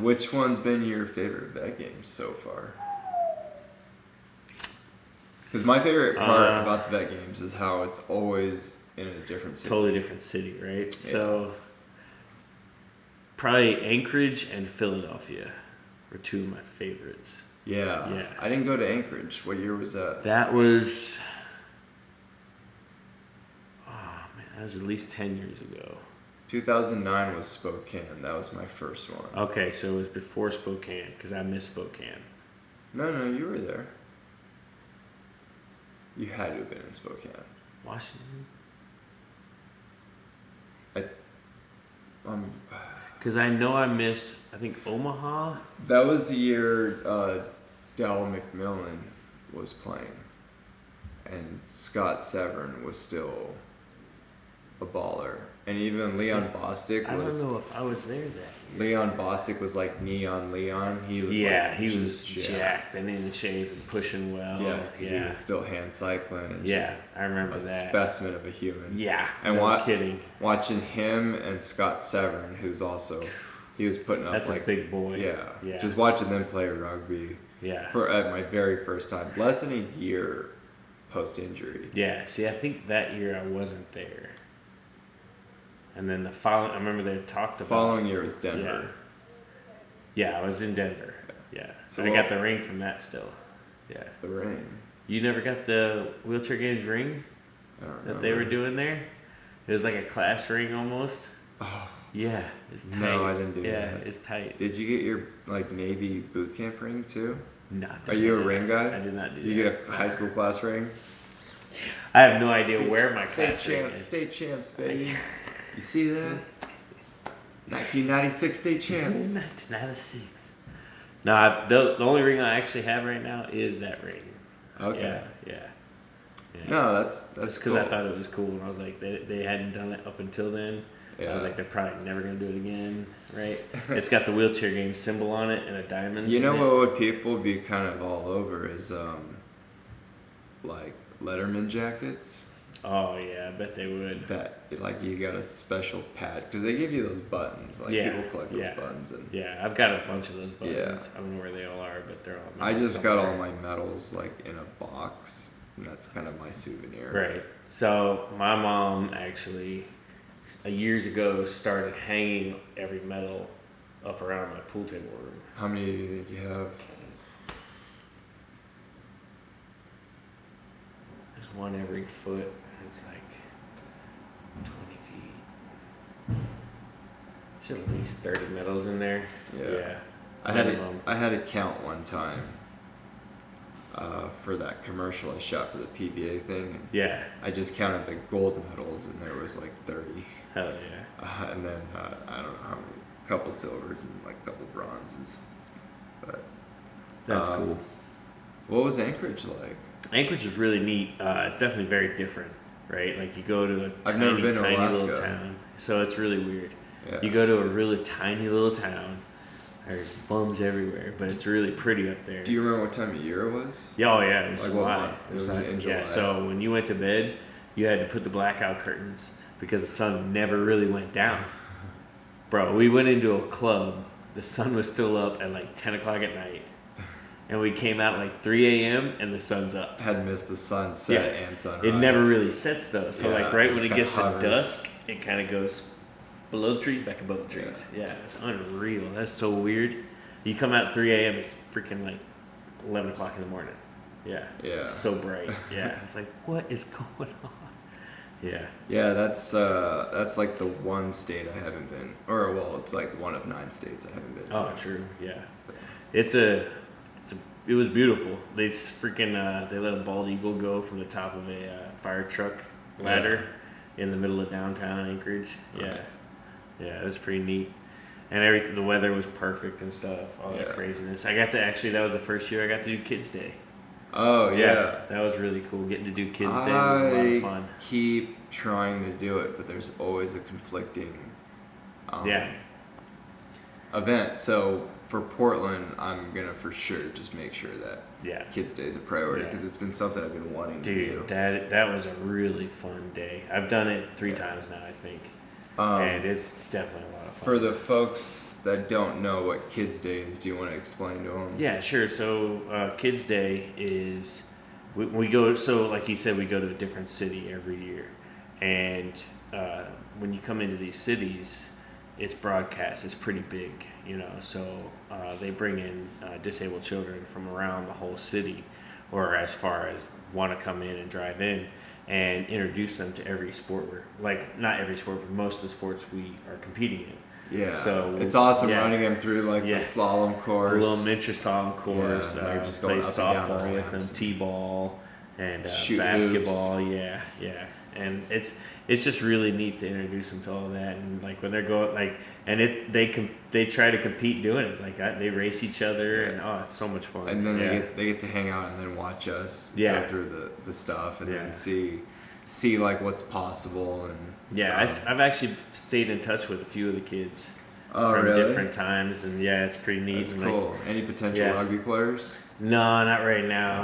Which one's been your favorite vet game so far? Because my favorite part about the vet games is how it's always in a different city. Totally different city, right? Yeah. So, probably Anchorage and Philadelphia were two of my favorites. Yeah. I didn't go to Anchorage. What year was that? That was... that was at least 10 years ago. 2009 was Spokane. That was my first one. Okay, so it was before Spokane, because I missed Spokane. No, you were there. You had to have been in Spokane. Washington? Because I know I missed, I think, Omaha. That was the year Dell McMillan was playing. And Scott Severn was still a baller. And even Leon Bostic was... I don't know if I was there that year. Leon Bostic was like Neon Leon. He was he was jacked and in shape and pushing well. Yeah, because he was still hand cycling. And just I remember a that. Specimen of a human. Yeah, and no kidding. Watching him and Scott Severn, who's also... He was putting up That's a big boy. Yeah. Just watching them play rugby. Yeah. At my very first time. Less than a year post-injury. Yeah. See, I think that year I wasn't there. And then the following, I remember they talked about... The following year was Denver. Yeah, I was in Denver. Yeah. So I got the ring from that still. Yeah. The ring? You never got the Wheelchair Games ring? I don't that they were doing there? It was like a class ring almost. Oh. Yeah, it's tight. No, I didn't do that. Yeah, it's tight. Did you get your Navy boot camp ring too? No. Are you a ring guy? I did not do that. You get a high school class ring? I have no idea where my class ring is. State champs, baby. You see that? 1996 state champs. 1996. No, the only ring I actually have right now is that ring. Okay. Yeah. No, that's just because cool. I thought it was cool, and I was like, they hadn't done it up until then. Yeah. I was like, they're probably never gonna do it again, right? It's got the Wheelchair Game symbol on it and a diamond. You know what would people be kind of all over is like Letterman jackets. Oh yeah, I bet they would. That you got a special pad because they give you those buttons. People collect those buttons. And I've got a bunch of those buttons. I don't know where they all are, but they're all. I just got all my medals in a box, and that's kind of my souvenir. Right. So my mom actually, years ago, started hanging every medal up around my pool table room. How many do you think you have? There's one every foot. It's like 20 feet. There's at least 30 medals in there. Yeah. I had to count one time for that commercial I shot for the PBA thing. And I just counted the gold medals, and there was like 30. Hell yeah. And then I don't know how many, couple silvers and like a couple bronzes. But that's cool. What was Anchorage like? Anchorage is really neat. It's definitely very different, right? Like you go to a tiny little town, so it's really weird. Yeah. You go to a really tiny little town. There's bums everywhere, but it's really pretty up there. Do you remember what time of year it was? Yeah, oh yeah, it was July. It was in July. Yeah, so when you went to bed, you had to put the blackout curtains because the sun never really went down. Bro, we went into a club. The sun was still up at like 10 o'clock at night. And we came out at like 3 a.m. and the sun's up. Had missed the sunset and sunrise. It never really sets though. So right when it gets to dusk, it kind of goes below the trees, back above the trees. Yeah, it's unreal. That's so weird. You come out at 3 a.m. It's freaking like 11 o'clock in the morning. Yeah. It's so bright. Yeah. It's like, what is going on? Yeah. Yeah, that's like the one state I haven't been, it's like one of 9 states I haven't been to. Oh, true. Yeah. So. It was beautiful. They freaking they let a bald eagle go from the top of a fire truck ladder in the middle of downtown Anchorage. Yeah. It was pretty neat, and everything. The weather was perfect and stuff. All that craziness. I got to that was the first year I got to do Kids Day. Oh yeah, that was really cool. Getting to do Kids Day was a lot of fun. I keep trying to do it, but there's always a conflicting event. So for Portland, I'm gonna for sure just make sure that Kids Day is a priority because it's been something I've been wanting to do. Dude, that was a really fun day. I've done it 3 times now, I think, and it's definitely a lot of fun. For the folks that don't know what Kids Day is, do you want to explain to them? Yeah, sure. So Kids Day is we go. So like you said, we go to a different city every year, and when you come into these cities, it's broadcast. It's pretty big, you know. So they bring in disabled children from around the whole city, or as far as want to come in and drive in, and introduce them to every sport. Like not every sport, but most of the sports we are competing in. Yeah, So it's awesome yeah, running them through like the slalom course, a little miniature slalom course. Yeah, they're just Play going up and down softball with them, ramps. t-ball, and Shoot basketball. hoops. Yeah, and it's just really neat to introduce them to all that. And like when they're going and they try to compete doing it like that. They race each other, Yeah. and it's so much fun. And then they get to hang out and then watch us go through the stuff and then see like what's possible and I've actually stayed in touch with a few of the kids from really? different times, and it's pretty neat. That's and cool. Any potential rugby players? No, not right now.